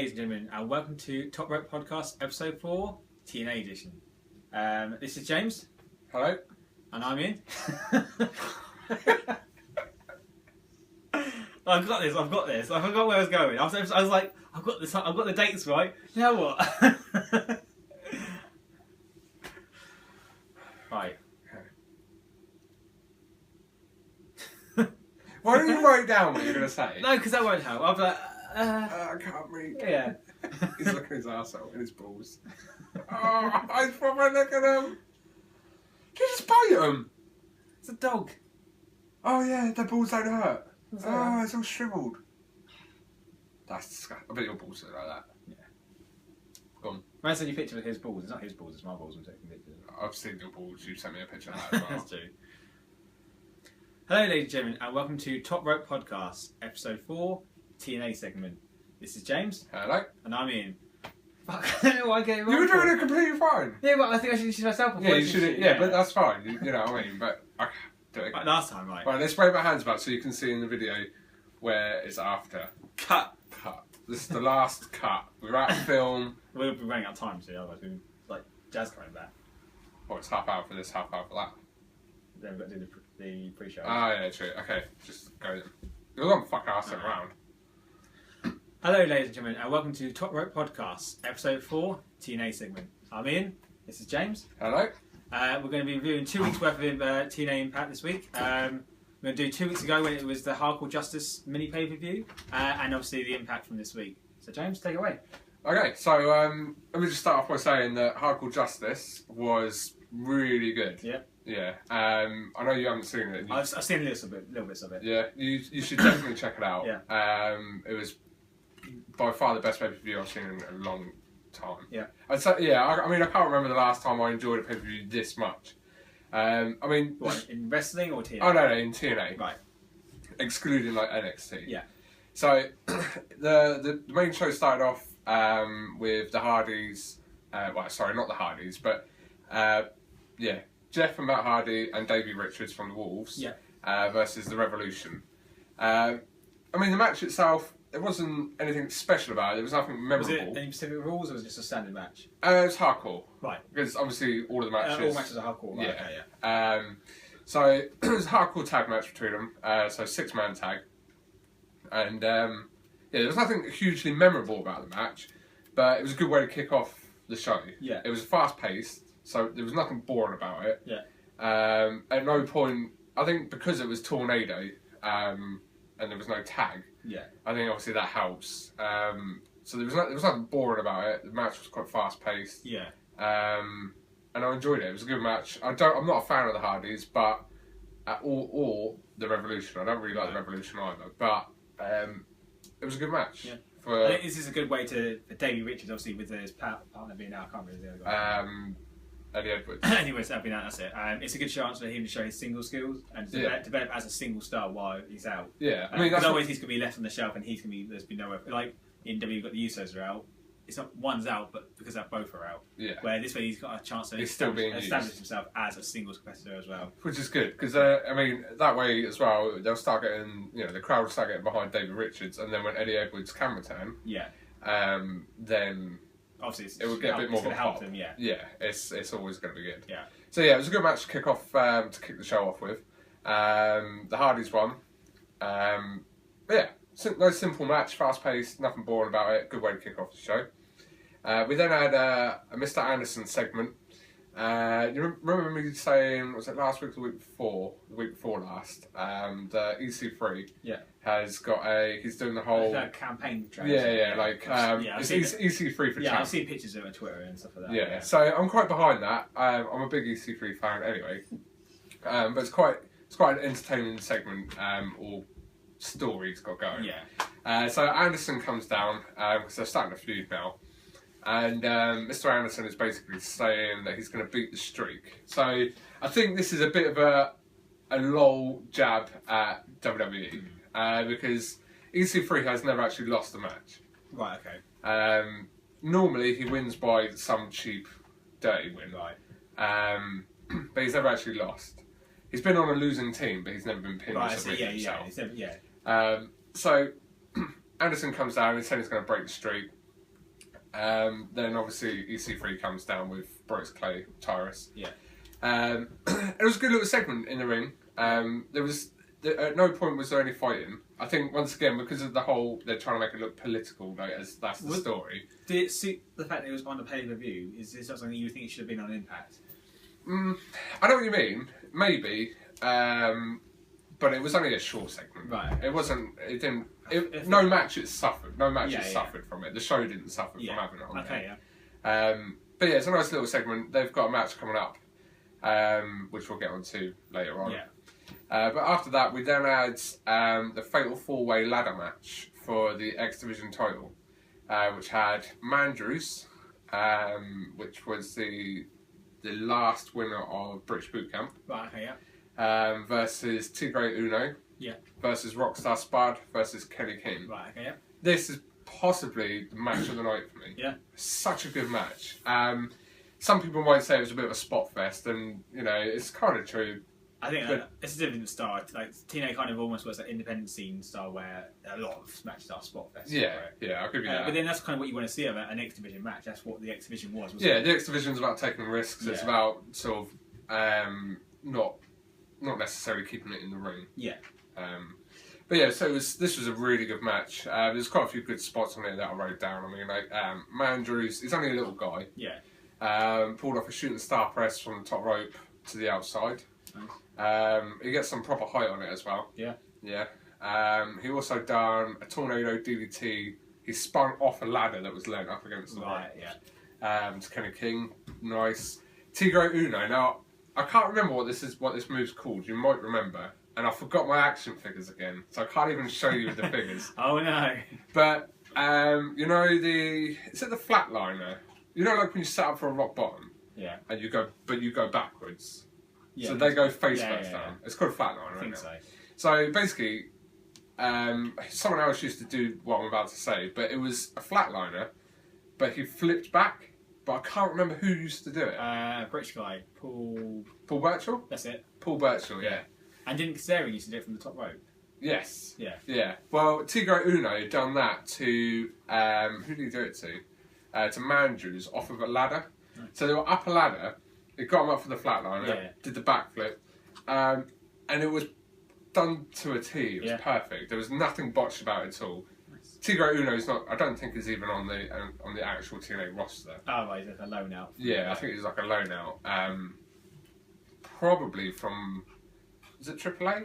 ladies and gentlemen, and welcome to Top Rope Podcast, Episode 4, TNA Edition. This is James. Hello. And I'm Ian. I've got this. I forgot where I was going. I was like, I've got this. I've got the dates right. You know what? Right. Why don't you write down what you're going to say? No, because that won't help. I'll be like, I can't read. Yeah. He's looking at his arsehole and his balls. Oh, I probably look at him. Did you just bite him? It's a dog. Oh yeah, the balls don't hurt. What's Oh, that? it's all shriveled. That's disgusting. I bet your balls look like that. Yeah. Go on. Man sent you a picture of his balls. It's not his balls, it's my balls I'm taking pictures. I've seen your balls. You sent me a picture of that as well. That's true. Hello, ladies and gentlemen, and welcome to Top Rope Podcast, Episode 4, TNA segment. This is James. Hello. And I'm Ian. Fuck, I don't know why I get it wrong. You were doing it completely fine. Yeah, but I think I should introduce myself before Yeah, I you should. introduce Yeah, but that's fine. You know what I mean. But I do it. Like last time, right? Right, let's wave our hands back so you can see in the video where it's after. Cut. This is the last cut. We're out of film. We'll be running out of time, so otherwise we'll like Jazz coming back. Oh, it's half hour for this, half hour for that. Then we've got to do the pre-show. Ah, yeah, true. Okay, just go then. It was on fucking ass around. Hello, ladies and gentlemen, and welcome to Top Rope Podcast, Episode 4, TNA segment. I'm Ian. This is James. Hello. We're going to be reviewing 2 weeks worth of TNA Impact this week. We're going to do 2 weeks ago when it was the Hardcore Justice mini pay-per-view, and obviously the Impact from this week. So James, take it away. Okay, so let me just start off by saying that Hardcore Justice was really good. Yeah. Yeah. I know you haven't seen it. I've seen little bits of it. Yeah, you should definitely check it out. Yeah. It was by far the best pay-per-view I've seen in a long time. Yeah. I'd say, yeah, I mean, I can't remember the last time I enjoyed a pay-per-view this much. I mean... What, in wrestling or TNA? Oh, no, in TNA. Right. Excluding, like, NXT. Yeah. So, the main show started off with the Hardys... sorry, not the Hardys, but... yeah, Jeff and Matt Hardy and Davey Richards from the Wolves. Yeah. Versus the Revolution. I mean, the match itself... There wasn't anything special about it. There was nothing memorable. Was it any specific rules, or was it just a standard match? It was hardcore. Right. Because obviously all of the matches... all matches are hardcore, right? Yeah. Okay, yeah. So it was a hardcore tag match between them. So 6-man tag. And yeah, there was nothing hugely memorable about the match. But it was a good way to kick off the show. Yeah. It was fast-paced. So there was nothing boring about it. Yeah. At no point... I think because it was Tornado... and there was no tag. Yeah. I think obviously that helps. So there was nothing boring about it. The match was quite fast paced. Yeah. And I enjoyed it. It was a good match. I'm not a fan of the Hardys, but or the Revolution. I don't really like the Revolution either. But it was a good match. Yeah. For I think this is a good way for Davey Richards, obviously with his partner being out. I can't remember the other guy. Eddie Edwards. Anyways, that's it. It's a good chance for him to show his single skills and develop as a single star while he's out. Yeah, I mean, otherwise he's going to be left on the shelf and there's been nowhere. Like in W, you've got the Usos are out. It's not one's out, but because that both are out. Yeah. Where this way he's got a chance to establish himself as a singles competitor as well. Which is good because I mean that way as well they'll start getting the crowd will start getting behind David Richards, and then when Eddie Edwards can return, then. Obviously, it would get a bit more of a help pop. them, yeah. Yeah, it's always going to be good. Yeah. So yeah, it was a good match to kick off to kick the show off with. The Hardys won. Yeah, nice simple match, fast paced, nothing boring about it. Good way to kick off the show. We then had a Mr. Anderson segment. You remember me saying, was it last week or the week before? The week before last. EC3 has got he's doing the whole... campaign trail. It's EC3 for champ. Yeah, I've seen pictures of it on Twitter and stuff like that. Yeah, so I'm quite behind that. I'm a big EC3 fan anyway. But it's quite an entertaining segment, or story it's got going. Yeah. So Anderson comes down, because they're starting to feud now. And Mr. Anderson is basically saying that he's going to beat the streak. So I think this is a bit of a lol jab at WWE because EC3 has never actually lost a match. Right. Okay. Normally he wins by some cheap dirty win. Right. But he's never actually lost. He's been on a losing team, but he's never been pinned or submitted himself. Yeah. So Anderson comes down and he's saying he's going to break the streak. Then obviously EC3 comes down with Bryce Clay, Tyrus. Yeah. It was a good little segment in the ring. At no point was there any fighting. I think once again because of the whole they're trying to make it look political, like as that's the story. Did it suit the fact that it was on a pay-per-view? Is this something you think it should have been on Impact? I know what you mean. Maybe. But it was only a short segment. Right. It wasn't. It didn't. No matches suffered. No matches suffered from it. The show didn't suffer from having it on there. But yeah, it's a nice little segment. They've got a match coming up, which we'll get onto later on. Yeah. But after that, we then had the Fatal 4-Way ladder match for the X Division title, which had Mandrews, which was the last winner of British Boot Camp. Right. Okay. Yeah. Versus Tigre Uno. Yeah. Versus Rockstar Spud versus Kenny King. Right. Okay. Yeah. This is possibly the match of the night for me. Yeah. Such a good match. Some people might say it was a bit of a spot fest, and you know it's kind of true. I think it's a different style. Like TNA kind of almost was an independent scene style where a lot of matches are spot fest. Yeah, I'll give you that. But then that's kind of what you want to see of an X Division match. That's what the X Division was. Yeah, the X Division's about taking risks. It's about sort of not necessarily keeping it in the ring. Yeah. But yeah, so this was a really good match. There's quite a few good spots on it that I wrote down. I mean, like Mandrews, he's only a little guy. Yeah. Pulled off a shooting star press from the top rope to the outside. He gets some proper height on it as well. Yeah. Yeah. He also done a tornado DDT. He spun off a ladder that was laying up against the right. rope. Yeah. To Kenny King. Nice. Tigre Uno. Now, I can't remember what this move's called. You might remember. And I forgot my action figures again. So I can't even show you the figures. Oh, no. But, you know, is it the flatliner? You know, like when you set up for a rock bottom? Yeah. And you go backwards. Yeah. So they go face Yeah, first yeah, down. It's called a flatliner, I think right now. so. So basically, someone else used to do what I'm about to say, but it was a flatliner, but he flipped back. But I can't remember who used to do it. British guy, Paul Burchill? That's it. Paul Burchill, yeah. And didn't Kazarian used to do it from the top rope? Yes. Yeah. Yeah. Well, Tigre Uno done that to who did he do it to? To Mandrews off of a ladder. Right. So they were up a ladder. It got him up for the flatliner. Did the backflip, and it was done to a T. It was perfect. There was nothing botched about it at all. Nice. Tigre Uno is not. I don't think is even on the actual TNA roster. Oh, right, he's like a loan out. Yeah, I think he's like a loan out. Probably from. Is it AAA?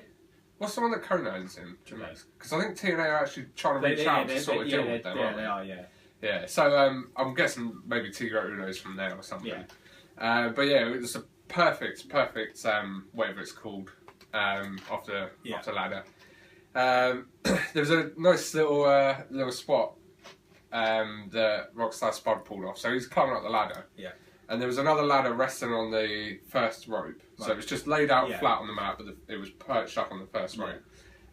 What's the one that Conan's in? Because I think TNA are actually trying to reach out to sort of deal with them. Yeah, they are. Yeah. Yeah. So I'm guessing maybe Tigre Uno's from there or something. Yeah. But yeah, it was a perfect whatever it's called off the ladder. There was a nice little spot that Rockstar Spud pulled off. So he's climbing up the ladder. Yeah. And there was another ladder resting on the first rope. Right. So it was just laid out flat on the mat, but it was perched up on the first rope.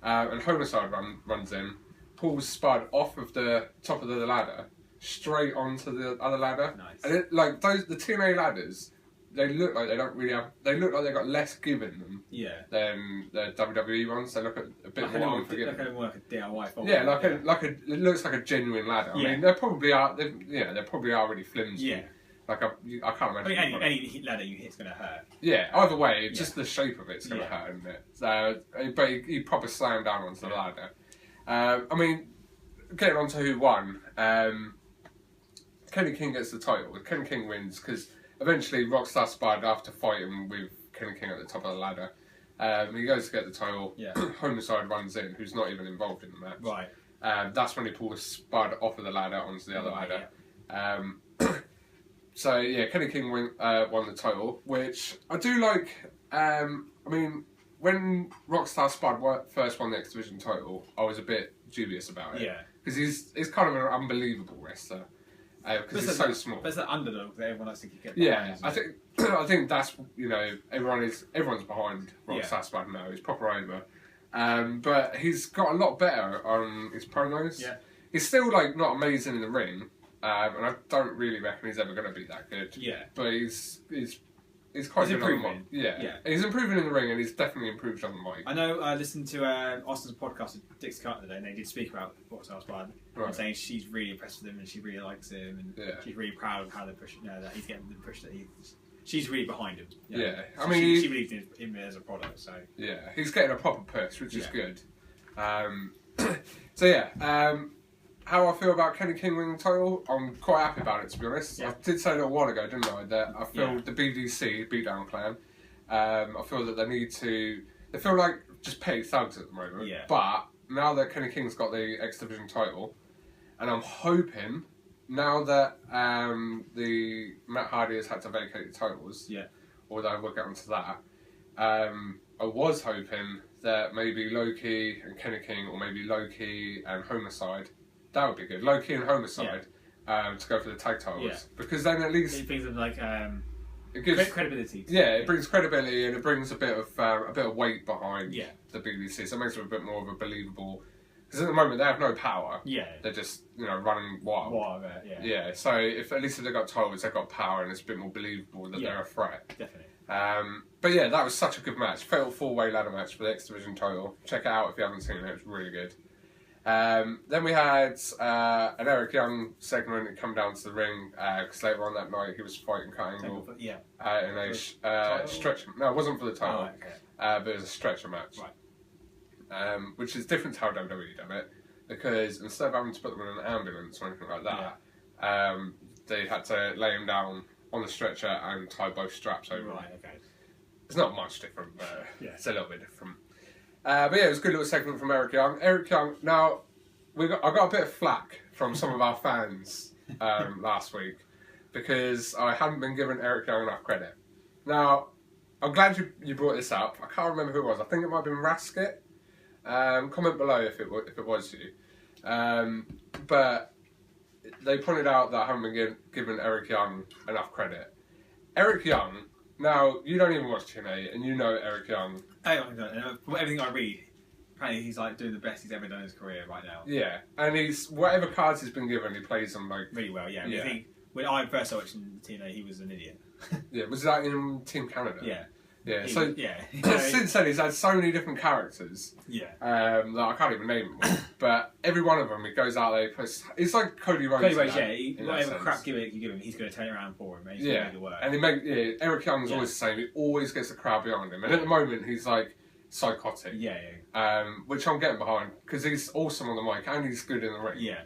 And Homicide runs in, pulls Spud off of the top of the ladder, straight onto the other ladder. Nice. And the TNA ladders, they look like they don't really have. They look like they got less give in them. Than the WWE ones. They look a bit more unforgiving. Like a DIY fold. Yeah, it looks like a genuine ladder. I mean, they probably are. They probably are really flimsy. Yeah. I can't imagine. I mean, any ladder you hit's going to hurt. Yeah, either way, just the shape of it's going to hurt, isn't it? So, but he proper slammed down onto the ladder. I mean, getting on to who won, Kenny King gets the title. Kenny King wins because eventually Rockstar Spud, after fighting with Kenny King at the top of the ladder, he goes to get the title. Yeah. Homicide runs in, who's not even involved in the match. Right. That's when he pulls Spud off of the ladder onto the other ladder. Yeah. So yeah, Kenny King won the title, which I do like. I mean, when Rockstar Spud first won the X Division title, I was a bit dubious about it. Yeah. Because he's kind of an unbelievable wrestler. Because he's so small. But it's that underdog that everyone likes to get behind. Yeah, I think that's everyone's behind Rockstar Spud now. He's proper over. But he's got a lot better on his promos. Yeah. He's still not amazing in the ring. And I don't really reckon he's ever going to be that good. Yeah. But he's he's quite He's good on the improving. mic. Yeah. Yeah. He's improving in the ring, and he's definitely improved on the mic. I know I listened to Austin's podcast with Dick's Cut today, and they did speak about Box House Bud, and saying she's really impressed with him, and she really likes him, and she's really proud of how they push, that he's getting the push that she's really behind him. Yeah. So I mean, she believes in him as a product, so yeah, he's getting a proper push, which is good. So yeah, how I feel about Kenny King winning the title, I'm quite happy about it, to be honest. Yeah. I did say a little while ago, didn't I, that I feel the BDC, Beatdown Clan, I feel that they feel like just petty thugs at the moment. Yeah. But now that Kenny King's got the X Division title, and I'm hoping now that the Matt Hardy has had to vacate the titles, although we'll get onto that, I was hoping that maybe Low-Ki and Kenny King, or maybe Low-Ki and Homicide, that would be good. Low-Ki and Homicide to go for the tag titles, because then at least it brings them like it gives credibility. It brings credibility, and it brings a bit of weight behind the BBC, so it makes it a bit more of a believable. Because at the moment they have no power. Yeah, they're just running wild. So if at least if they've got titles, they've got power, and it's a bit more believable that they're a threat. Definitely. But yeah, that was such a good match. Fatal 4-way ladder match for the X Division title. Check it out if you haven't seen it. It's really good. Then we had an Eric Young segment that come down to the ring because later on that night he was fighting Kurt Angle in a stretcher. No, it wasn't for the title, but it was a stretcher match. Right. Which is different to how WWE done it, because instead of having to put them in an ambulance or anything like that, they had to lay him down on the stretcher and tie both straps over. Right. Okay. It's not much different, but it's a little bit different. But yeah, it was a good little segment from Eric Young. Eric Young. Now, I got a bit of flack from some of our fans last week because I hadn't been giving Eric Young enough credit. Now, I'm glad you brought this up. I can't remember who it was. I think it might have been Rasket. Comment below if it was you. But they pointed out that I haven't been giving Eric Young enough credit. Eric Young. Now, you don't even watch TNA, and you know Eric Young. From everything I read, apparently he's like doing the best he's ever done in his career right now. Yeah, and he's whatever cards he's been given, he plays them like really well. Yeah, I think when I first started watching TNA, he was an idiot. Was that in Team Canada? Yeah. Yeah, since then he's had so many different characters. Yeah. That I can't even name them all. But every one of them, he goes out there, he plays. It's like Cody Rhodes. Cody Rhodes, whatever crap gimmick you give him, he's going to turn it around for him. He's going to make it work. And Eric Young's always the same. He always gets the crowd behind him. And at the moment, he's like psychotic. Which I'm getting behind because he's awesome on the mic and he's good in the ring. Yeah.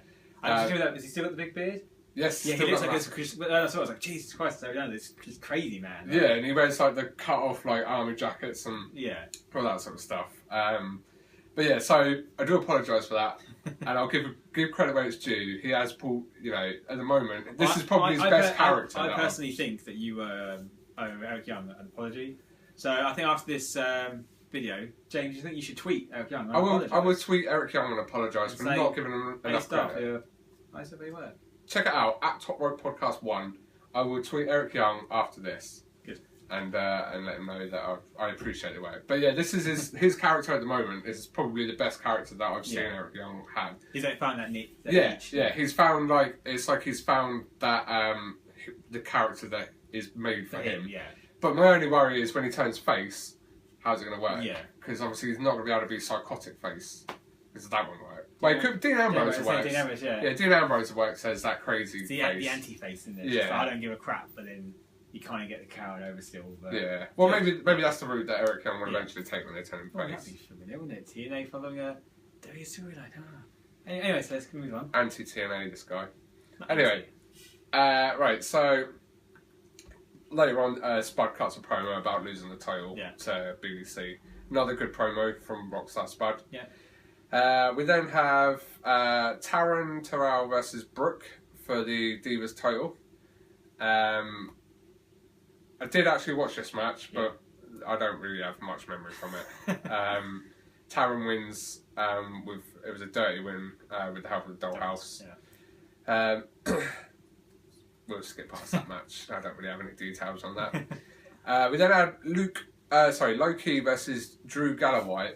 Is he still got the big beard? Yes, yeah, he looks like this. I was like, Jesus Christ, this crazy man. Yeah, and he wears like the cut off like army jackets and all that sort of stuff. But yeah, so I do apologise for that, and I'll give credit where it's due. He has pulled, at the moment, this is probably his best character. I personally think that you owe Eric Young an apology. So I think after this video, James, do you think you should tweet Eric Young? I will tweet Eric Young and apologise for not giving him enough credit. I said they were. Check it out at Top Rope Podcast 1. I will tweet Eric Young after this. Good. And let him know that I appreciate the work. But yeah, this is his character at the moment. Is probably the best character that I've seen Eric Young had. He's like found that niche. He's found he's found that the character that is made for him. Yeah. But my only worry is when he turns face, how's it going to work? Yeah. Because obviously he's not going to be able to be psychotic face. Because that won't work. Like, Dean Ambrose works. Dean Ambrose works as that crazy face. The anti-face in this. Yeah. So I don't give a crap, but then you kind of get the cow over still. But yeah. Well, maybe that's the route that Eric Young will eventually take when they turn him face. That'd be familiar, wouldn't it? TNA following a dirty storyline. Anyway, so let's move on. Anti-TNA, this guy. Anyway. Right, so later on, Spud cuts a promo about losing the title to BBC. Another good promo from Rockstar Spud. Yeah. We then have Taryn Terrell versus Brooke for the Divas title. I did actually watch this match, but I don't really have much memory from it. Taryn wins it was a dirty win with the help of the Dollhouse. Yeah. We'll skip past that match. I don't really have any details on that. We then had Low-Ki versus Drew Galloway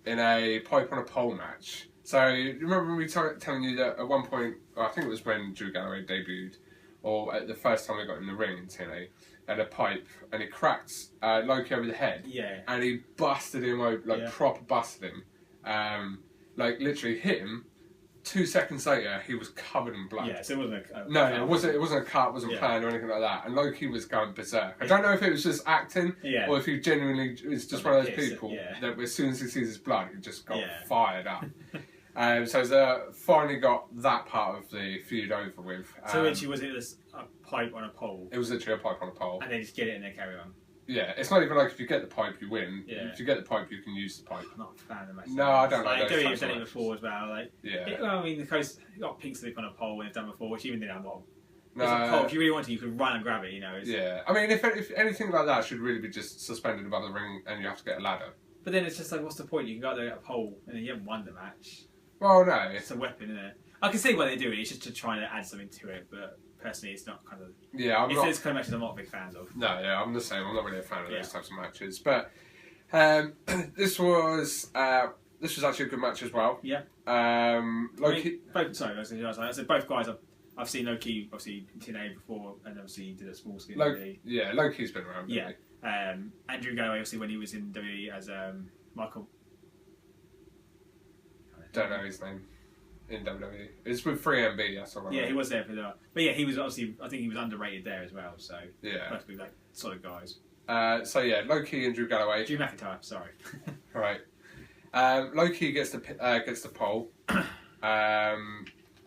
in a pipe on a pole match. So, you remember me telling you that at one point, I think it was when Drew Galloway debuted, or the first time we got in the ring in TNA, had a pipe and he cracked Loki over the head. Yeah. And he busted him over, proper busted him. Literally hit him. 2 seconds later, he was covered in blood. Yeah, so it wasn't a... No, it wasn't a cut, wasn't planned or anything like that. And Loki was going berserk. I don't know if it was just acting or if he genuinely is just one of those people that as soon as he sees his blood, he just got fired up. So they finally got that part of the feud over with. So literally, was it a pipe on a pole? It was literally a pipe on a pole. And they just get it and they carry on? Yeah, it's not even like if you get the pipe, you win. Yeah. If you get the pipe, you can use the pipe. I'm not a fan of myself. No, I don't like those. I've done it before as well. I mean, the coast got pink slip on a pole they've done before, which even didn't have one. No. If you really want to, you could run and grab it, Yeah, I mean, if anything like that should really be just suspended above the ring and you have to get a ladder. But then it's just like, what's the point? You can go out there and get a pole and then you haven't won the match. Well, no. It's a weapon, isn't it? I can see why they do it, it's just to try and add something to it, but personally it's not kind of... Yeah, it's kind of matches I'm not a big fan of. No, yeah, I'm the same. I'm not really a fan of those types of matches. But this was actually a good match as well. Yeah. Loki... I said both guys I've seen Loki, obviously, in TNA before, and obviously did a small skin. Yeah, Loki's been around. Yeah. Andrew Galloway, obviously, when he was in WWE as Michael... Don't know his name. In WWE. It's with 3MB, that's all right. Yeah, he was there for that. But yeah, he was obviously, I think he was underrated there as well, so... Yeah. Must be like solid guys. Loki and Drew Galloway. Drew McIntyre, sorry. Right. Loki gets the pole.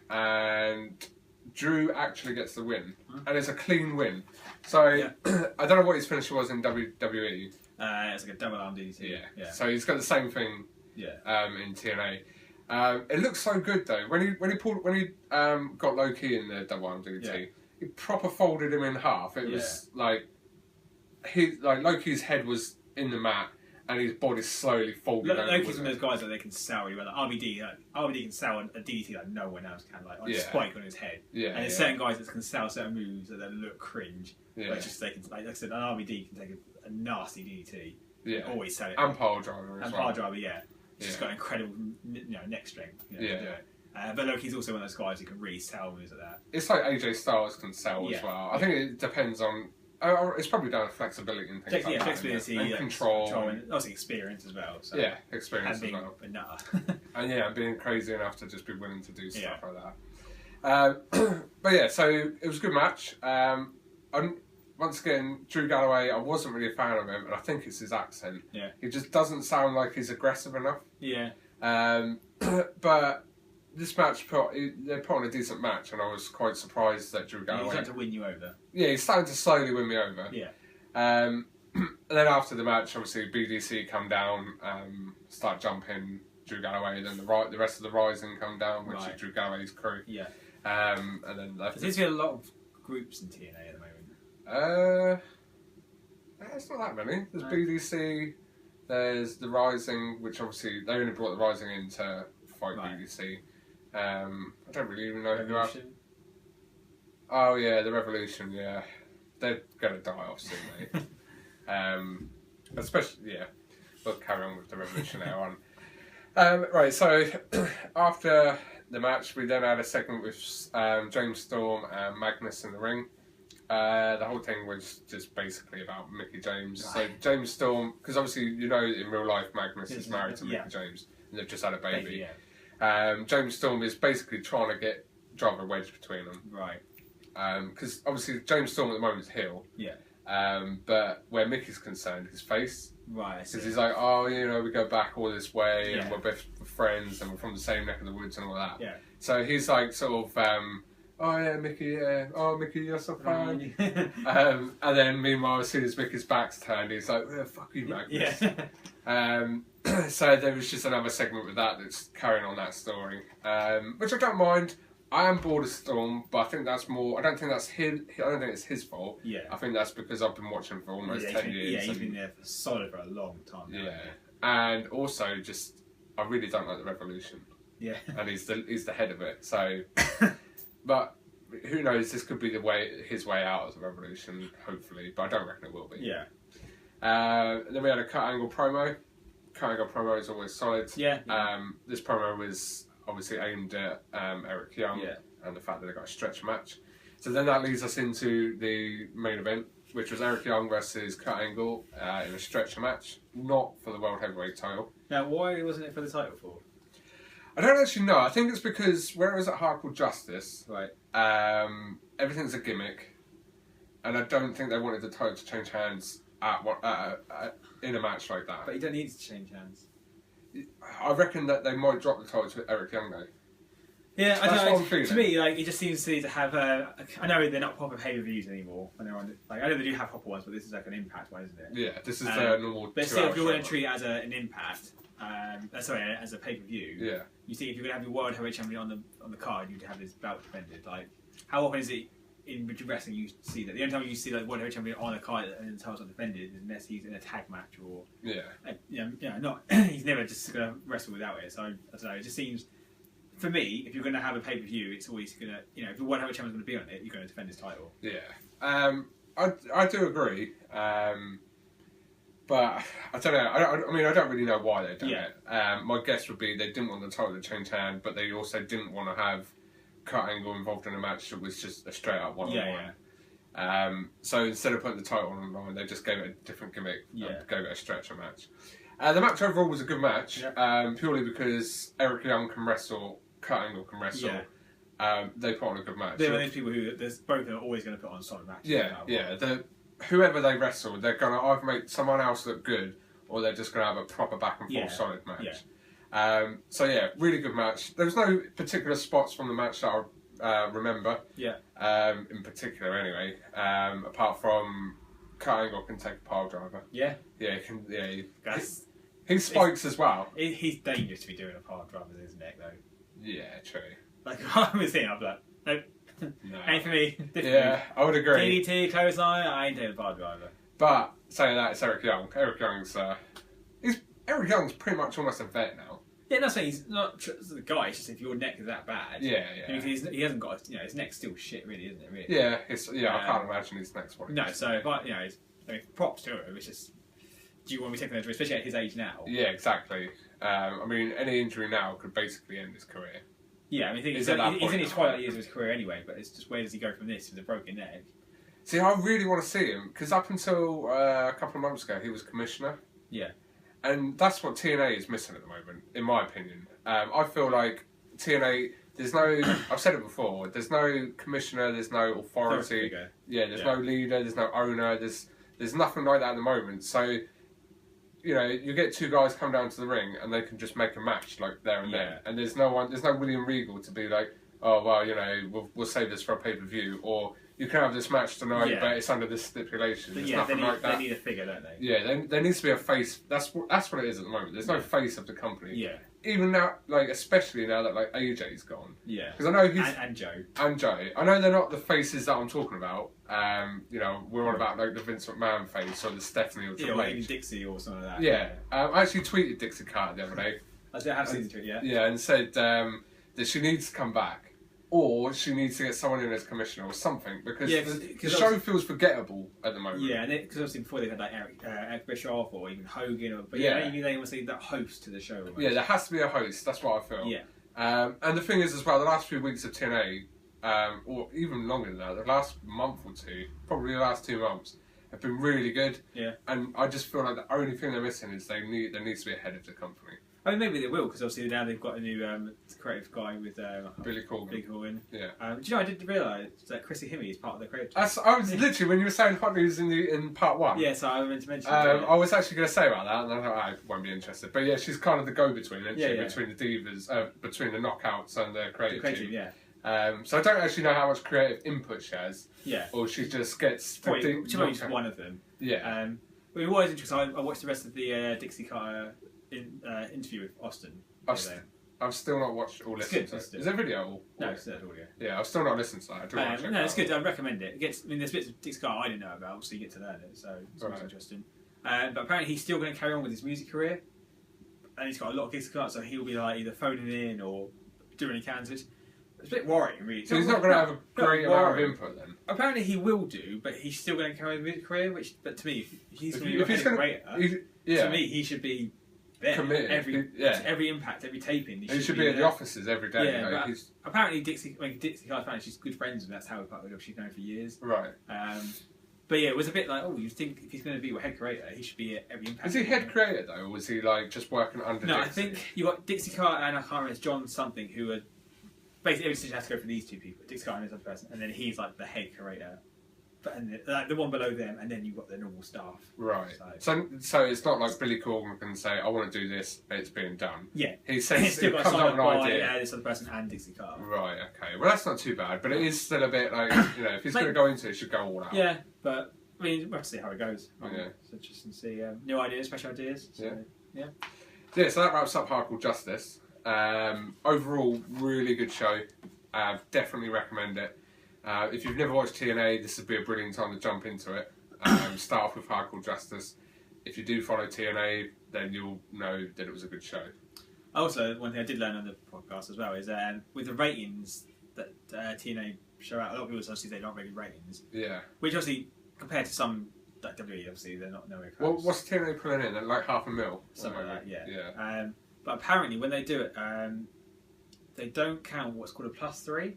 And Drew actually gets the win. And it's a clean win. So, I don't know what his finisher was in WWE. It's like a double arm DDT. Yeah. So he's got the same thing in TNA. It looks so good though. When he got Loki in the double arm DDT, he proper folded him in half. It was like Loki's head was in the mat and his body slowly folded over. Loki's one of those guys that they can sell really well. Like RVD can sell a DDT like no one else can, like on a spike on his head. Yeah, and there's certain guys that can sell certain moves that look cringe. Yeah. But just they can, like I said, an RVD can take a nasty DDT. Yeah, always sell it. And pile driver as well. Pile driver, He's just got incredible, neck strength. To do it. But Loki's also one of those guys who can really sell moves like that. It's like AJ Styles can sell as well. I think it depends on. It's probably down to flexibility and things like that. Flexibility, and control, and obviously experience as well. So. Yeah, experience as well. A nutter. And being crazy enough to just be willing to do stuff like that. But yeah, so it was a good match. Once again, Drew Galloway, I wasn't really a fan of him, and I think it's his accent. Yeah. He just doesn't sound like he's aggressive enough. Yeah. But this match, they put on a decent match, and I was quite surprised that Drew Galloway... He's starting to win you over. Yeah, he's starting to slowly win me over. Yeah. And then after the match, obviously, BDC come down, start jumping Drew Galloway, then the rest of the Rising come down, which is Drew Galloway's crew. Yeah. And then... There seems to be a lot of groups in TNA at the moment. It's not that many. There's BDC, there's the Rising, which obviously they only brought the Rising in to fight BDC. I don't really even know who else. Oh yeah, the Revolution. Yeah, they're gonna die off soon, mate. Especially we'll carry on with the Revolution later on. Right, so after the match, we then had a segment with James Storm and Magnus in the ring. The whole thing was just basically about Mickey James. So James Storm, because obviously in real life Magnus is married to Mickey James, and they've just had a baby. James Storm is basically trying to drive a wedge between them. Right. Because obviously James Storm at the moment is heel. Yeah. But where Mickey's concerned, his face. Right. Because he's like, we go back all this way, and we're both friends, and we're from the same neck of the woods and all that. Yeah. So he's like sort of. Oh yeah, Mickey, Oh, Mickey, you're so fine. And then meanwhile, as soon as Mickey's back's turned, he's like, fuck you, Magnus. Yeah. So there was just another segment with that's carrying on that story, which I don't mind. I am bored of Storm, but I think that's more. I don't think that's his. I don't think it's his fault. Yeah. I think that's because I've been watching for almost 10 years. Yeah, he's been there for a long time now. Yeah, and also I really don't like the Revolution. Yeah. And he's the head of it, so. But who knows? This could be his way out of the Revolution, hopefully. But I don't reckon it will be. Yeah. Then we had a cut angle promo. Cut angle promo is always solid. Yeah. This promo was obviously aimed at Eric Young and the fact that they got a stretch match. So then that leads us into the main event, which was Eric Young versus Kurt Angle in a stretcher match, not for the World Heavyweight title. Now, why wasn't it for the title for? I don't actually know. I think it's because where it was at Hardcore Justice, right? Everything's a gimmick, and I don't think they wanted the title to change hands in a match like that. But you don't need to change hands. I reckon that they might drop the title to Eric Young though. Yeah, I don't know. To me, like, it just seems to have I know they're not proper pay-per-views anymore when they're on. Like, I know they do have proper ones, but this is like an Impact one, isn't it? Yeah, this is a normal. But still, if you're going to treat it as an Impact, as a pay-per-view, yeah. You see, if you're going to have your World Heavyweight Champion on the card, you'd have his belt defended. Like, how often is it in wrestling you see that? The only time you see like World Heavyweight Champion on a card and the title's not defended is unless he's in a tag match or not. He's never just going to wrestle without it. So I don't know. It just seems. For me, if you're going to have a pay-per-view, it's always going to, if the World Heavyweight Champion's going to be on it, you're going to defend his title. Yeah. I do agree. But I don't know. I mean, I don't really know why they've done it. My guess would be they didn't want the title to change hand, but they also didn't want to have Kurt Angle involved in a match that was just a straight-up one-on-one. So instead of putting the title on the line, they just gave it a different gimmick and gave it a stretcher match. The match overall was a good match, purely because Eric Young can wrestle, Kurt Angle can wrestle. They put on a good match. They're one of those people who both of them are always going to put on solid matches. Whoever they wrestle, they're going to either make someone else look good, or they're just going to have a proper back and forth solid match. Really good match. There was no particular spots from the match that I remember. In particular, anyway. Apart from Kurt Angle can take a pile driver. He can. He spikes as well. He's dangerous to be doing a pile driver with his neck, though. Yeah, true. Like, I was thinking, I'm like, nope. No. Ain't for me. Yeah, I would agree. DDT, clothesline, I ain't doing a pile driver. But, saying that, it's Eric Young. Eric Young's pretty much almost a vet now. Yeah, that's saying he's not the guy. It's just if your neck is that bad. Yeah. He hasn't got. His neck's still shit, really, isn't it? Really. Yeah. I can't imagine his neck's what. No, so if props to him. It's just, do you want to be taking that, especially at his age now? Yeah, exactly. I mean, any injury now could basically end his career. Yeah, I mean, he's in his twilight years of his career anyway. But it's just, where does he go from this with a broken neck? See, I really want to see him because up until a couple of months ago, he was commissioner. Yeah. And that's what TNA is missing at the moment, in my opinion. I feel like TNA, there's no, I've said it before, there's no commissioner, there's no authority. There's no leader, there's no owner, there's nothing like that at the moment. So, you get two guys come down to the ring and they can just make a match like there and then. And there's no William Regal to be like, oh, well, we'll save this for a pay-per-view, or you can have this match tonight, but it's under this stipulation. There's nothing like that. They need a figure, don't they? Yeah, there needs to be a face. That's what it is at the moment. There's no face of the company. Yeah. Even now, especially now that AJ's gone. Yeah. Because I know he's and Joe. And Joe. I know they're not the faces that I'm talking about. We're on about the Vince McMahon face or the Stephanie or Triple H. Or even Dixie or something like that. Yeah. I actually tweeted Dixie Carter the other day. I have seen the tweet. Yeah. Yeah, and said that she needs to come back. Or she needs to get someone in as commissioner or something, because the show feels forgettable at the moment. Yeah, because obviously before they had like Eric Bischoff or even Hogan, maybe they want to see that host to the show. Almost. Yeah, there has to be a host. That's what I feel. Yeah. And the thing is as well, the last few weeks of TNA, or even longer than that, the last month or two, probably the last 2 months, have been really good. Yeah. And I just feel like the only thing they're missing is there needs to be a head of the company. I mean, maybe they will, because obviously now they've got a new creative guy with Billy Corgan. Yeah. Do you know, I didn't realise that Chrissy Hemme is part of the creative team. I was literally, when you were saying Hot News in part one. Yeah, so I meant to mention I was actually going to say about that, and I thought I won't be interested. But yeah, she's kind of the go-between, isn't she? Between the divas, between the knockouts and the creative team. Yeah. So I don't actually know how much creative input she has. Yeah. Or she just gets... She's one of them. Yeah. But it was interesting. I watched the rest of the Dixie Carter interview with Austin. I've still not watched or listened to it. Is there video? No, it's audio. Yeah, I've still not listened to that. No, it's good. I'd recommend it. There's bits of Dixie Carter I didn't know about, so you get to learn it, so it's always interesting. But apparently he's still going to carry on with his music career, and he's got a lot of gigs to come out, so he'll be like either phoning in or doing he can. So it's a bit worrying, really. So he's not going to have a great amount of input then? Apparently he will do, but he's still going to carry on with his music career, but to me, if he's going to be a creator, to me he should be there committed. Every Impact, every taping. He should be at the offices every day. Yeah, but apparently Dixie Carter, apparently she's good friends with him. That's how she's known for years. Right. But yeah, it was a bit like, you think if he's going to be head creator, he should be at every Impact. Is he head creator though, or was he like just working under? No, Dixie? I think you got Dixie Carter and I can't remember, it's John something, who are basically every decision has to go for these two people, Dixie Carter and this other person, and then he's like the head creator. But the one below them, and then you've got the normal staff. Right. So it's not like Billy Corgan can say, "I want to do this," and it's being done. Yeah. He says it's still it got comes up with an idea. Yeah, this other person and Dixie Carter. Right. Okay. Well, that's not too bad, but it is still a bit like if he's going to go into it, he should go all out. Yeah, but I mean, we'll have to see how it goes. Yeah. So just to see new ideas, fresh ideas. So, yeah. So that wraps up Hardcore Justice. Overall, really good show. Definitely recommend it. If you've never watched TNA, this would be a brilliant time to jump into it. Start off with Hardcore Justice. If you do follow TNA, then you'll know that it was a good show. Also, one thing I did learn on the podcast as well is with the ratings that TNA show out, a lot of people obviously they don't really ratings. Yeah. Which obviously, compared to some like WWE, obviously they're not nowhere close. Well, what's TNA pulling in? Like $500,000? Something like that, yeah. But apparently, when they do it, they don't count what's called a +3.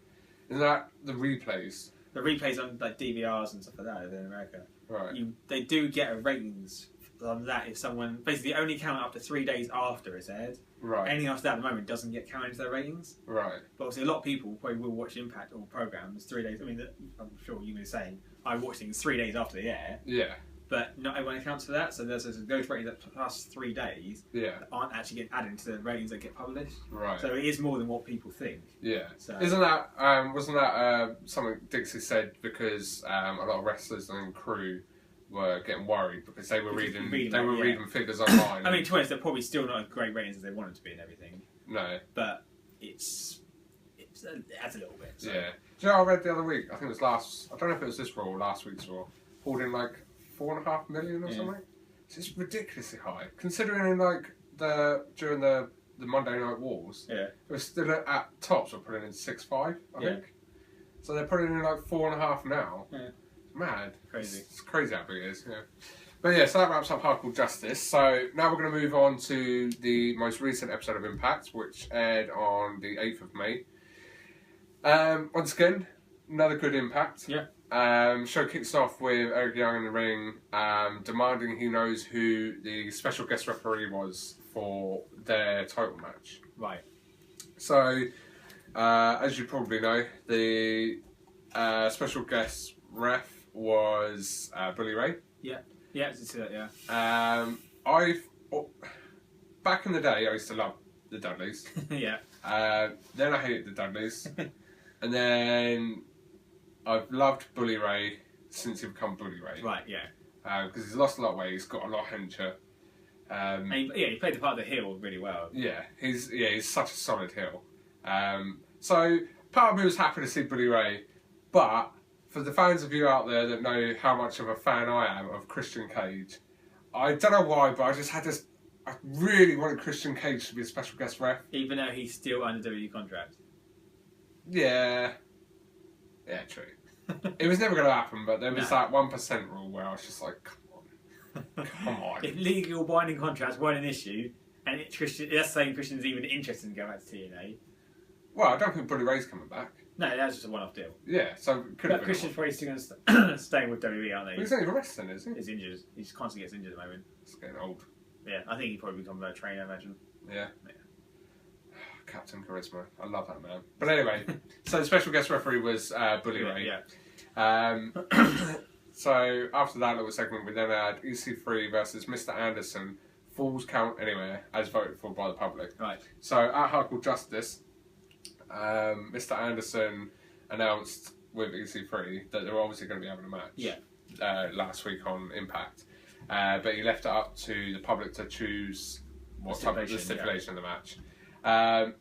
Is that the replays? The replays on like DVRs and stuff like that in America. Right. They do get a ratings on that if someone basically only count up to 3 days after it's aired. Right. Anything after that at the moment doesn't get counted into their ratings. Right. But obviously, a lot of people probably will watch Impact or programs 3 days. I mean, I'm sure you were saying I watch things 3 days after they air. Yeah. But not everyone accounts for that, so there's those ratings that plus 3 days that aren't actually getting added to the ratings that get published. Right. So it is more than what people think. Yeah. So, wasn't that something Dixie said because a lot of wrestlers and crew were getting worried because they were reading figures online. I mean, to be honest, they're probably still not as great ratings as they want them to be and everything. No. But it adds a little bit. So. Yeah. Do you know what I read the other week? I think it was I don't know if it was this Raw or last week's Raw. Pulled in like 4.5 million or something. It's just ridiculously high. Considering during the Monday Night Wars, it was still at tops. We're putting in 6.5, I think. So they're putting in like 4.5 now. Yeah. Mad. Crazy. It's crazy how big it is. Yeah. But yeah, so that wraps up Hardcore Justice. So now we're going to move on to the most recent episode of Impact, which aired on the 8th of May. Once again, another good Impact. Yeah. Show kicks off with Eric Young in the ring, demanding he knows who the special guest referee was for their title match. Right. So, as you probably know, the special guest ref was Bully Ray. Yeah. Yeah, I see that, yeah. Back in the day, I used to love the Dudleys. Yeah. Then I hated the Dudleys. And then I've loved Bully Ray since he become Bully Ray. Right, yeah. Because he's lost a lot of weight, he's got a lot of hencher. He played the part of the heel really well. Yeah, he's such a solid heel. So part of me was happy to see Bully Ray, but for the fans of you out there that know how much of a fan I am of Christian Cage, I don't know why, but I just had this. I really wanted Christian Cage to be a special guest ref, even though he's still under WWE contract. Yeah, true. It was never going to happen, but there was that 1% rule where I was just like, come on. If legal binding contracts weren't an issue, and that's saying Christian's even interested in going back to TNA. Well, I don't think Bully Ray's coming back. No, that was just a one-off deal. Yeah, so could have been. Christian's probably still going to stay with WWE, aren't they? But he's not even wrestling, is he? He's injured. He constantly gets injured at the moment. He's getting old. Yeah, I think he probably become a trainer, I imagine. Yeah. Captain Charisma. I love that man. But anyway, so the special guest referee was Bully Ray. Yeah. So after that little segment, we then had EC3 versus Mr. Anderson, Falls Count Anywhere, as voted for by the public. Right. So at Hardcore Justice, Mr. Anderson announced with EC3 that they were obviously going to be having a match. Yeah. Last week on Impact, but he left it up to the public to choose what type of the stipulation of the match. I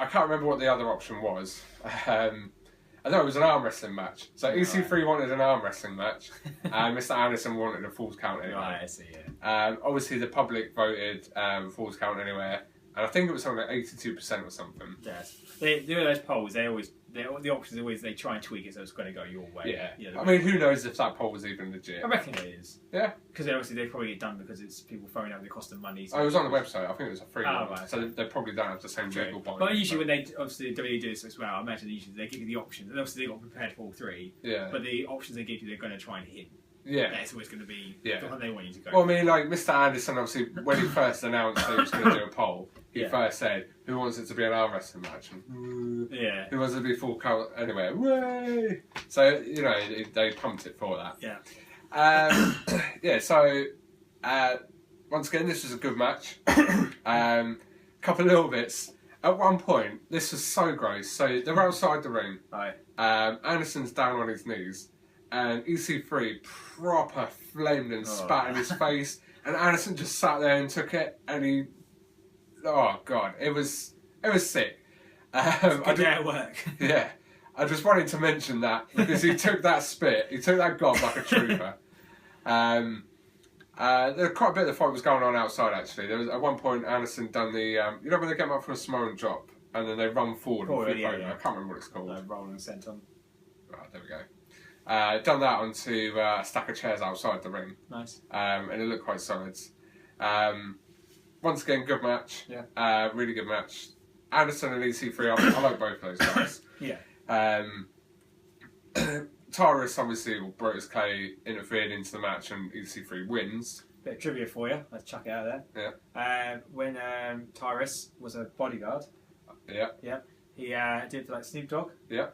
can't remember what the other option was. I know it was an arm wrestling match. So EC3 wanted an arm wrestling match, and Mr. Anderson wanted a Falls Count Anywhere. Right, I see, yeah. Obviously, the public voted Falls Count Anywhere, and I think it was something like 82% or something. Yes. They do those polls, they always the options always they try and tweak it so it's going to go your way. Yeah. I mean, who knows if that poll was even legit? I reckon it is. Yeah. Because obviously they probably get done because it's people throwing out the cost of money. So it was on the website. I think it was a free one. Right. So they probably don't have the same legal binding. But usually when they obviously WWE do this as well, I imagine usually they give you the options, and obviously they got prepared for all three. Yeah. But the options they give you, they're going to try and hit. Yeah. That's always going to be the one they want you to go. Well, I mean, like Mr. Anderson, obviously, when he first announced that he was going to do a poll, he first said, "Who wants it to be an arm wrestling match?" And, who wants it to be full color? Anyway, way. So they pumped it for that. Yeah. So once again, this was a good match. Couple of little bits. At one point, this was so gross. So they're outside the ring. Right. Anderson's down on his knees. And EC3 proper flamed and spat in his face, and Anderson just sat there and took it, and he, oh god, it was sick. Good day at work. Yeah, I just wanted to mention that because he took that spit, he took that gob like a trooper. There quite a bit of the fight was going on outside actually. There was at one point Anderson done the, when they get him up for a Samoan drop, and then they run forward and flip over. I can't remember what it's called. Rolling senton. Right, there we go. Done that onto a stack of chairs outside the ring. Nice. And it looked quite solid. Once again, good match. Yeah. Really good match. Anderson and EC3, I like both of those guys. Yeah. Tyrus, obviously, or Brutus Clay interfered into the match and EC3 wins. Bit of trivia for you. Let's chuck it out there. Yeah. When Tyrus was a bodyguard. Yeah. Yeah. He did like Snoop Dogg. Yeah.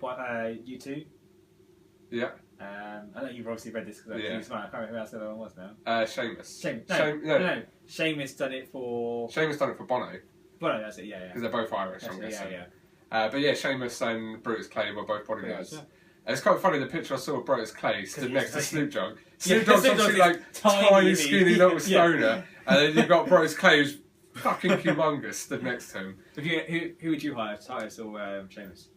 U2. Yeah. I know you've obviously read this because I can't remember who else the other one was now. Sheamus. No. Sheamus done it for... Sheamus done it for Bono. Bono, that's it, yeah. Because they're both Irish, I'm guessing. Yeah. But yeah, Sheamus and Brutus Clay were both bodyguards. And it's quite funny, the picture I saw of Brutus Clay stood next to Snoop Dogg. Snoop Dogg's obviously like tiny, skinny little stoner. And then you've got Brutus Clay who's fucking humongous stood next to him. Who would you hire, Tyrus or Sheamus?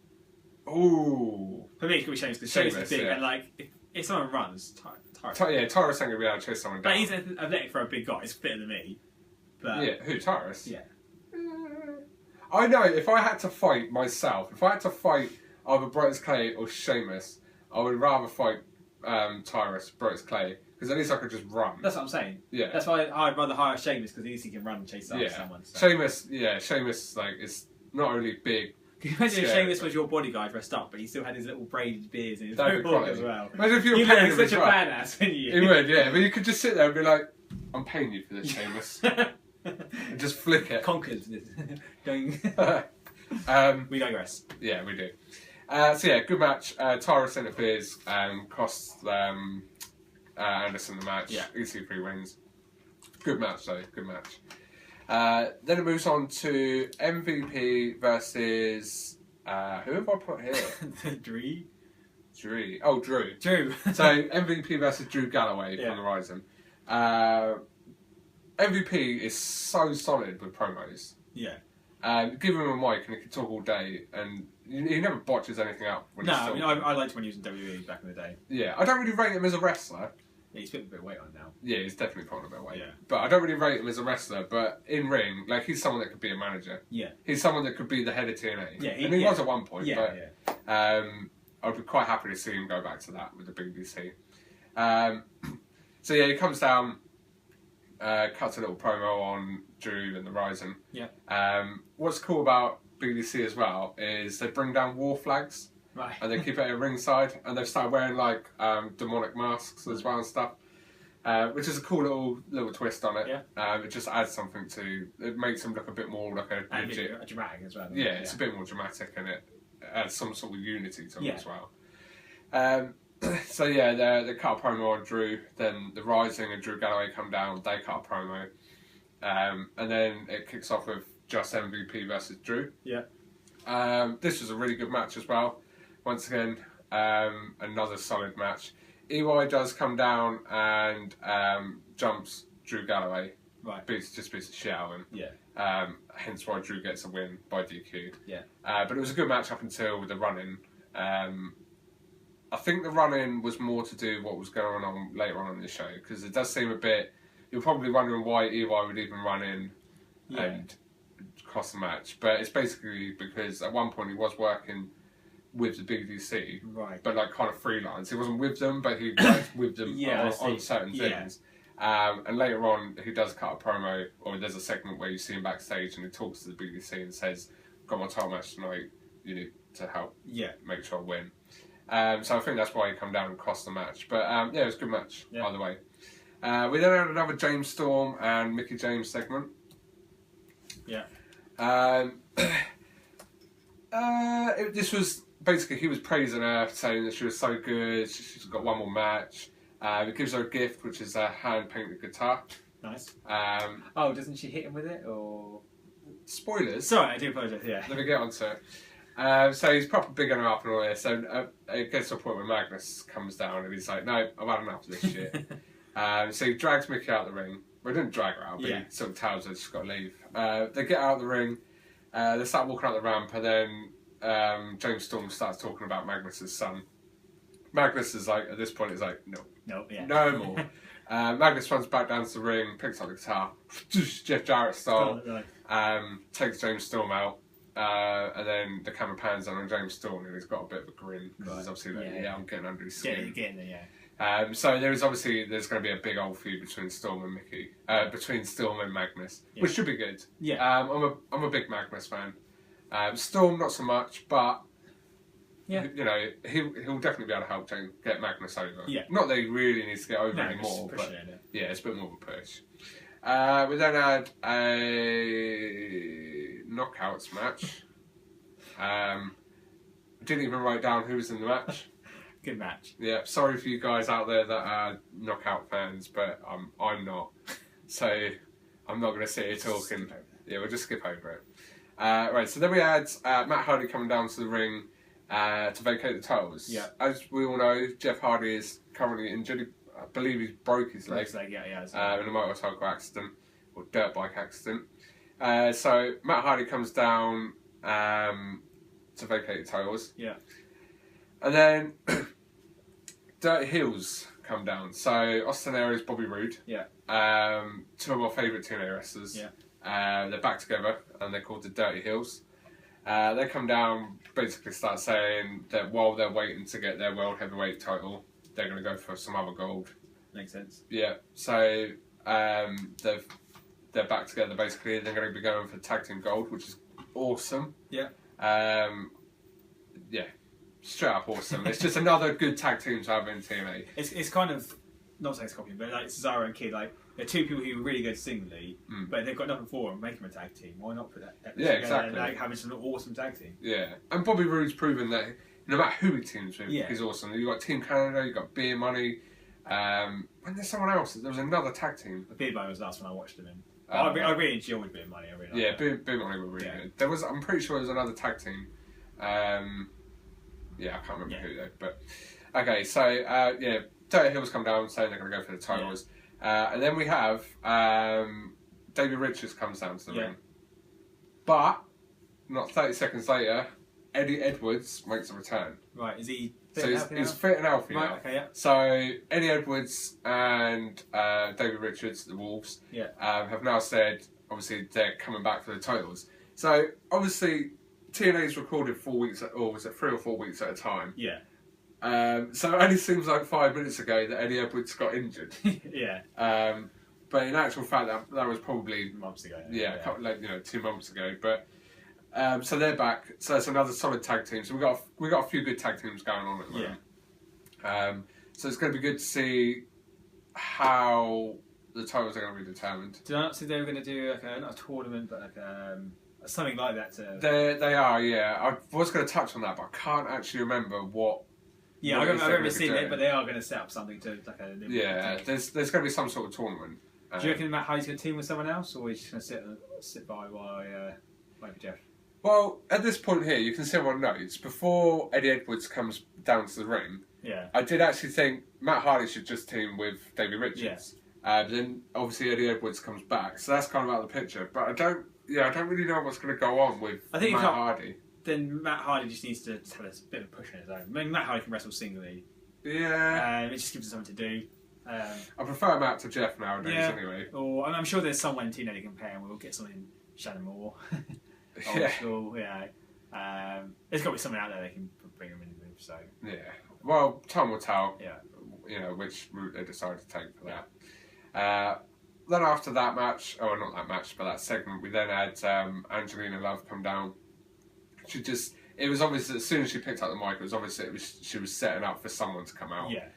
Ooh. For me, it could be Sheamus because Sheamus is big, and like if someone runs, Tyrus. Tyrus ain't gonna be able to chase someone down. But he's athletic for a big guy. He's fitter than me. But yeah, who Tyrus? Yeah. I know. If I had to fight myself, if I had to fight either Brutus Clay or Sheamus, I would rather fight Tyrus, Brutus Clay, because at least I could just run. That's what I'm saying. Yeah. That's why I'd rather hire Sheamus because at least he can run and chase after someone. So. Sheamus like is not only big. Can you imagine if Sheamus was your bodyguard dressed up, but he still had his little braided beards and his That'd be mohawk as well? Imagine if you were You'd paying look him such a badass, wouldn't you? He would, yeah. But you could just sit there and be like, "I'm paying you for this, Sheamus," and just flick it. Conquered. We digress. Yeah, we do. So yeah, good match. Tyrus interferes and costs Anderson the match. Yeah. EC3 wins. Good match though. Good match. Then it moves on to MVP versus who have I put here? Drew. Oh, Drew. So MVP versus Drew Galloway from the Rising. MVP is so solid with promos. Yeah. Give him a mic and he can talk all day, and he never botches anything up. I liked when he was in WWE back in the day. Yeah, I don't really rate him as a wrestler. Yeah, he's putting a bit of weight on now. Yeah, he's definitely putting a bit of weight. Yeah. But I don't really rate him as a wrestler, but in ring, like, he's someone that could be a manager. Yeah. He's someone that could be the head of TNA. Yeah, and he was at one point, but I'd be quite happy to see him go back to that with the BBC. So yeah, he comes down, cuts a little promo on Drew and the Rising. Yeah. What's cool about BBC as well is they bring down war flags. Right. And they keep it at ringside, and they've started wearing like demonic masks as well and stuff, which is a cool little twist on it. Yeah. It just adds something to. It makes them look a bit more like a legit. A dramatic as well. Yeah, it's a bit more dramatic, and it adds some sort of unity to it as well. So yeah, they cut a promo on Drew. Then the Rising and Drew Galloway come down. They cut a promo, and then it kicks off with just MVP versus Drew. Yeah. This was a really good match as well. Once again, another solid match. EY does come down and jumps Drew Galloway. Right. Beats the shit out of him. Yeah. Hence why Drew gets a win by DQ. Yeah. But it was a good match up until the run-in. I think the run-in was more to do with what was going on later on in the show, because it does seem a bit... You're probably wondering why EY would even run in and cost the match, but it's basically because at one point he was working with the BDC, right? But like kind of freelance. He wasn't with them, but he worked with them on certain things. And later on, he does cut a promo, or there's a segment where you see him backstage and he talks to the BDC and says, "Got my title match tonight. You need to help. Make sure I win." So I think that's why he come down and cost the match. But it was a good match either way. We then had another James Storm and Mickie James segment. This was basically, he was praising her, saying that she was so good. She's got one more match. He gives her a gift, which is a hand-painted guitar. Nice. Doesn't she hit him with it, or spoilers? Sorry, I do apologise. Yeah. Let me get onto it. So he's proper bigging her up and all this. So it gets to a point where Magnus comes down and he's like, "No, I've had enough of this shit." So he drags Mickie out the ring. Well, he didn't drag her out, but he sort of tells her she's got to leave. They get out of the ring. They start walking out the ramp, and then James Storm starts talking about Magnus's son. Magnus is like, at this point, he's like, no more. Magnus runs back down to the ring, picks up the guitar, Jeff Jarrett style, takes James Storm out, and then the camera pans on James Storm, and he's got a bit of a grin because he's obviously like, I'm getting under his skin. So there's going to be a big old feud between Storm and Mickie, between Storm and Magnus, which should be good. I'm a big Magnus fan. Storm not so much, but you know, he'll definitely be able to help get Magnus over. Not that he really needs to get over anymore, but it's a bit more of a push. We then had a knockouts match. Didn't even write down who was in the match. Good match. Yeah, sorry for you guys out there that are knockout fans, but I'm not. So I'm not going to sit here talking. We'll just skip over it. Right, so then we had Matt Hardy coming down to the ring to vacate the titles. As we all know, Jeff Hardy is currently injured. I believe he's broke his leg. In a motorcycle accident or dirt bike accident. So Matt Hardy comes down to vacate the titles. And then Dirty Heels come down. So Austin Aries, Bobby Roode. Two of my favourite TNA wrestlers. They're back together and they're called the Dirty Heels. They come down, basically start saying that while they're waiting to get their World Heavyweight title, they're going to go for some other gold. Makes sense. So they're back together basically. They're going to be going for tag team gold, which is awesome. Straight up awesome. It's just another good tag team to have in TNA. It's kind of, not saying it's copying, but like Cesaro and Kid, like they're two people who are really good singly, but they've got nothing for them. Make them a tag team. Why not put that together exactly. And like having some awesome tag team? And Bobby Roode's proven that no matter who he teams with, he's awesome. You've got Team Canada, you've got Beer Money, and there's someone else. There was another tag team. Beer Money was the last one I watched them in. I really enjoyed Beer Money. Beer Money were really good. I'm pretty sure there was another tag team. I can't remember who though. But okay, so Dirty Heels come down saying they're going to go for the titles, and then we have David Richards comes down to the ring, but not 30 seconds later, Eddie Edwards makes a return. Right, is he? He's fit and healthy now. Okay, So Eddie Edwards and David Richards, the Wolves, have now said obviously they're coming back for the titles. So obviously TNA's recorded 4 weeks, or was it 3 or 4 weeks at a time? So it only seems like 5 minutes ago that Eddie Edwards got injured. But in actual fact, that was probably months ago. 2 months ago. But so they're back. So it's another solid tag team. So we got a few good tag teams going on at the moment. So it's going to be good to see how the titles are going to be determined. Did I not see they were going to do like not a tournament, but like something like that? They are. I was going to touch on that, but I can't actually remember what. I remember seeing it, but they are going to set up something to like a. There's going to be some sort of tournament. Do you reckon Matt Hardy's going to team with someone else, or is he just going to sit by while maybe Jeff? Well, at this point here, you can see on notes before Eddie Edwards comes down to the ring. I did actually think Matt Hardy should just team with David Richards. But then obviously Eddie Edwards comes back, so that's kind of out of the picture. But I don't really know what's going to go on with Matt Hardy. Then Matt Hardy just needs to have a bit of a push in his own. I mean, Matt Hardy can wrestle singly. It just gives him something to do. I prefer Matt to Jeff nowadays, anyway. Or I'm sure there's someone in TNA they can pair, and we'll get something Shannon Moore, old school. Yeah, there's got to be something out there they can bring them in with. So yeah, well, time will tell. Yeah, you know which route they decide to take for that. Then after that match, not that match, but that segment, we then had Angelina Love come down. It was obvious as soon as she picked up the mic, it was obvious she was setting up for someone to come out. Yeah.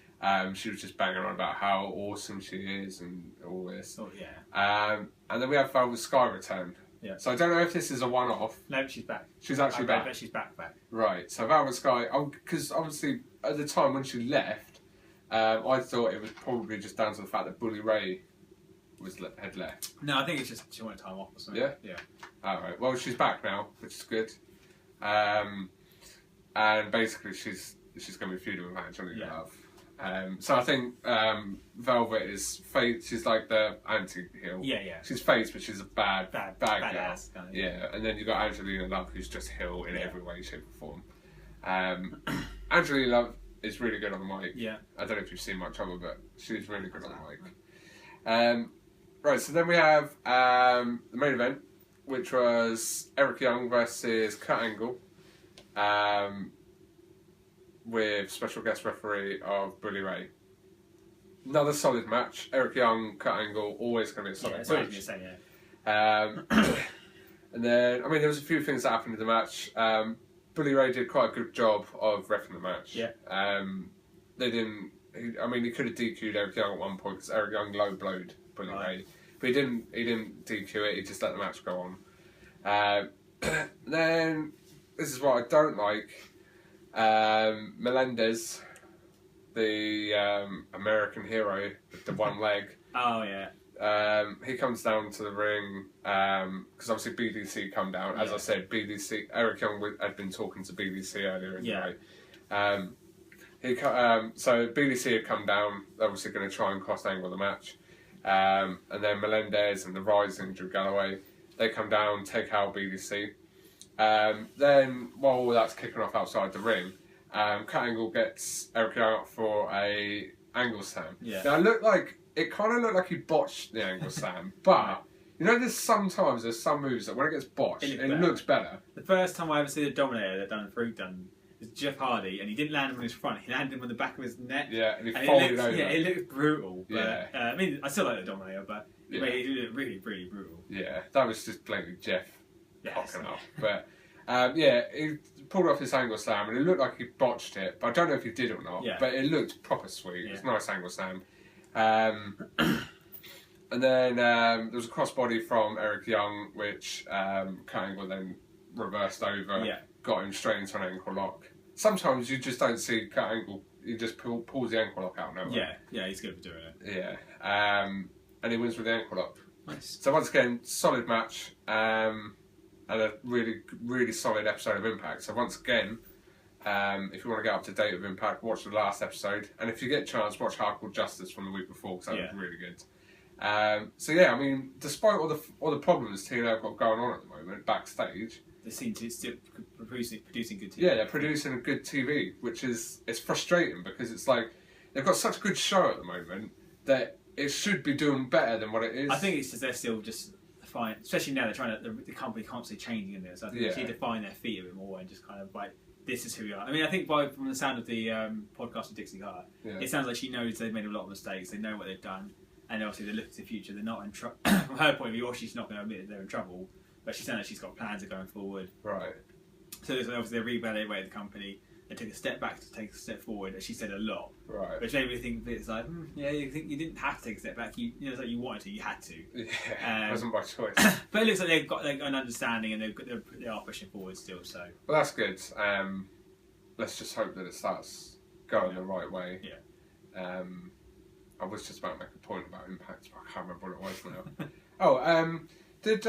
She was just banging on about how awesome she is and all this. Oh, yeah. And then we have Velvet Sky return. Yeah. So I don't know if this is a one-off. No, she's back. She's actually back. I bet she's back. Right. So Velvet Sky, because obviously at the time when she left, I thought it was probably just down to the fact that Bully Ray had left. No, I think it's just she wanted time off or something. Yeah? Yeah. Alright, well she's back now, which is good. And basically she's going to be feuding with Angelina Love. So I think Velvet is face. She's like the anti-heel. Yeah. She's face, but she's a bad girl. Badass kind of. Yeah, and then you've got Angelina Love, who's just heel in every way, shape or form. Angelina Love is really good on the mic. Yeah. I don't know if you've seen much of her, but she's really good on the mic. Right, so then we have the main event, which was Eric Young versus Kurt Angle, with special guest referee of Bully Ray. Another solid match. Eric Young, Kurt Angle, always going to be a solid match. And then, I mean, there was a few things that happened in the match. Bully Ray did quite a good job of reffing the match. Yeah. They didn't. He could have DQ'd Eric Young at one point because Eric Young low blowed Bully Ray, but he didn't. He didn't DQ it. He just let the match go on. Then this is what I don't like. Melendez, the American hero with the one leg. Oh yeah. He comes down to the ring because obviously BDC come down. As I said, BDC. Eric Young had been talking to BDC earlier in the night. So BDC had come down, obviously going to try and cost Angle the match. And then Melendez and the Rising, Drew Galloway, they come down, take out BDC. Then, while all that's kicking off outside the ring, Kurt Angle gets Eric Young up for a Angle Slam. Yeah. Now, it kind of looked like he botched the Angle Slam, but you know, there's some moves that when it gets botched, it looks better. The first time I ever see the Dominator that Farouk done was Jeff Hardy, and he didn't land him on his front, he landed him on the back of his neck. Yeah, and he folded over. Yeah, it looked brutal. But, yeah. I mean, I still like the Dominator, but it looked really, really brutal. Yeah, that was just blatantly Jeff cocking up. But, he pulled off this Angle Slam, and it looked like he botched it, but I don't know if he did or not, but it looked proper sweet. It was a nice Angle Slam. And then there was a crossbody from Eric Young, which Kurt Angle then reversed over, got him straight into an ankle lock. Sometimes you just don't see Kurt Angle, he just pulls the ankle lock out nowhere. Yeah, he's good for doing it. Yeah, and he wins with the ankle lock. Nice. So once again, solid match, and a really, really solid episode of Impact. So once again, if you want to get up to date with Impact, watch the last episode, and if you get a chance, watch Hardcore Justice from the week before, because that was really good. So yeah, I mean, despite all the problems TNA have got going on at the moment backstage, they seem to still producing good TV. Yeah, they're producing a good TV, which it's frustrating because it's like they've got such a good show at the moment that it should be doing better than what it is. I think it's just they're still just fine, especially now they're trying to the company constantly changing in there. So I think they need to find their feet a bit more and just kind of like, this is who we are. I mean, I think from the sound of the podcast with Dixie Carter, it sounds like she knows they've made a lot of mistakes. They know what they've done, and obviously they look to the future. They're not in trouble. From her point of view, or she's not going to admit that they're in trouble, but she sounds like she's got plans of going forward. Right. So obviously they reevaluated the company. They took a step back to take a step forward. As she said a lot. Right. Which made me think it's like, you think you didn't have to take a step back. It's like you wanted to, you had to. Yeah, it wasn't by choice. But it looks like they've got an understanding and they are pushing forward still. So. Well, that's good. Let's just hope that it starts going the right way. Yeah. I was just about to make a point about Impact, but I can't remember what it was now. Did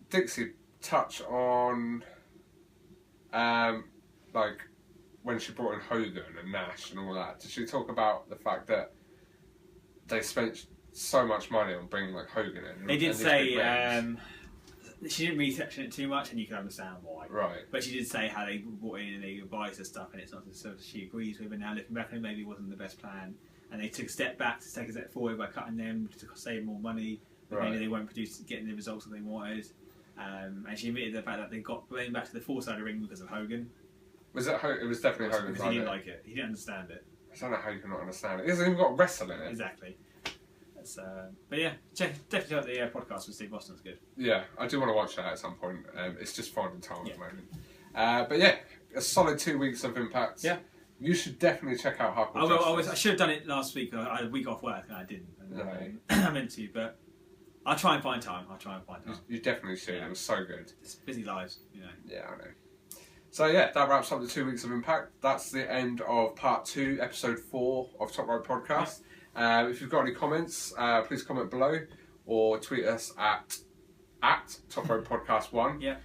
Dixie touch on like when she brought in Hogan and Nash and all that? Did she talk about the fact that they spent so much money on bringing like Hogan in? They did say she didn't really touch on it too much, and you can understand why. Right. But she did say how they brought in and they advised her stuff, and it's not so she agrees with. And now looking back, it maybe wasn't the best plan, and they took a step back to take a step forward by cutting them to save more money. But maybe they weren't getting the results that they wanted. And she admitted the fact that they got going back to the 4-sided ring because of Hogan. Was it? It was definitely Hogan. Because he didn't like it. He didn't understand it. I don't know how you can not understand it. He hasn't even got wrestle in it. Exactly. But yeah, definitely out the podcast with Steve Austin's good. Yeah, I do want to watch that at some point. It's just finding time at the moment. But yeah, a solid 2 weeks of Impact. Yeah. You should definitely check out Hardcore I should have done it last week. I had a week off work and I didn't. No. I meant to, but I'll try and find time. You definitely should. Yeah. It was so good. It's busy lives, you know. Yeah, I know. So yeah, that wraps up the 2 weeks of Impact. That's the end of part 2, episode 4 of Top Rope Podcast. Yeah. If you've got any comments, please comment below or tweet us at Top Rope Podcast 1. Yeah.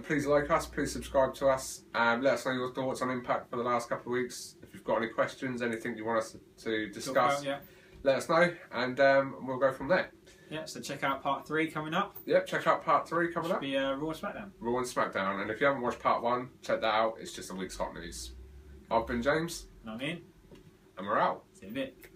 Please like us, please subscribe to us, let us know your thoughts on Impact for the last couple of weeks. If you've got any questions, anything you want us to discuss, let us know, and we'll go from there. Yeah, so check out part 3 coming up. Yep, check out part 3 coming up. Should be Raw and SmackDown. Raw and SmackDown, and if you haven't watched part 1, check that out. It's just a week's hot news. I've been James. And I'm Ian. And we're out. See you in a bit.